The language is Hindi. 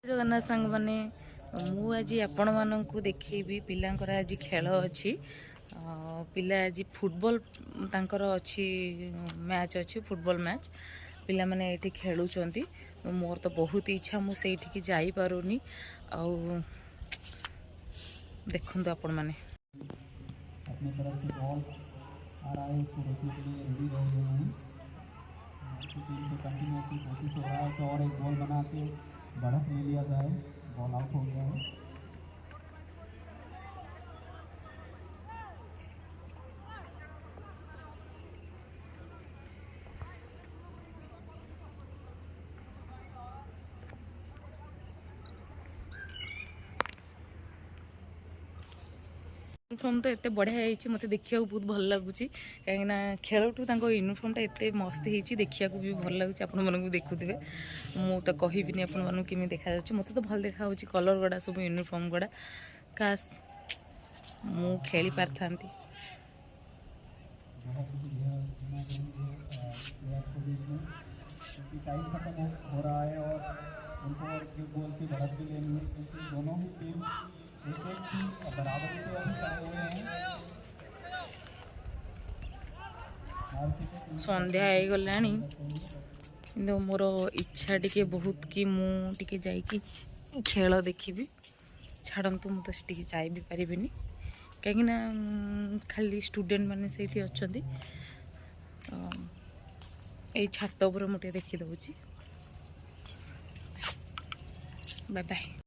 जगन्नाथ सांग मैंने मु आज आपण मानू देखी पिलांकर आज खेल अच्छी पिला आज फुटबॉल तांकर अच्छी मैच अच्छी फुटबॉल मैच पिला माने एठी खेलुचंती मोर तो बहुत इच्छा मु सेठी की जाई पारुनी आ देखंतु आपण माने अपने तरफ से बॉल आ रहा है उसको रोकने के लिए रेडी रहे हुए हैं। टीम से कंटिन्यूसली कोशिश हो रहा है कि और एक बॉल बना के बढ़त ले लिया जाए। बॉल आउट हो गया है। यूनिफॉर्म तो एते बढ़िया है मत देखा बहुत भल लगुच कहीं खेलटू यूनिफॉर्मटा एत मस्त हो देखा भी भल लगुच आपण मानक देखुवे मु तो कहबी आपण मानक केमी देखा मत तो भल देखा कलर गुड़ा सब यूनिफॉर्म गुड़ा काश मु खेली पार था। टाइम खत्म हो रहा है और उनको एक गोल की बढ़त भी लेनी है क्योंकि दोनों ही टीम एक की बराबरी पे अभी खड़े हुए हैं। संध्या हो गला मोर इच्छा टी बहुत कि मुझे जाकि खेल देखी छाड़तु मुझे जाई भी पारि कहीं खाली स्टूडेंट मैंने से अच्छा ये छात उपर मुझे देखी दूँ। Bye bye.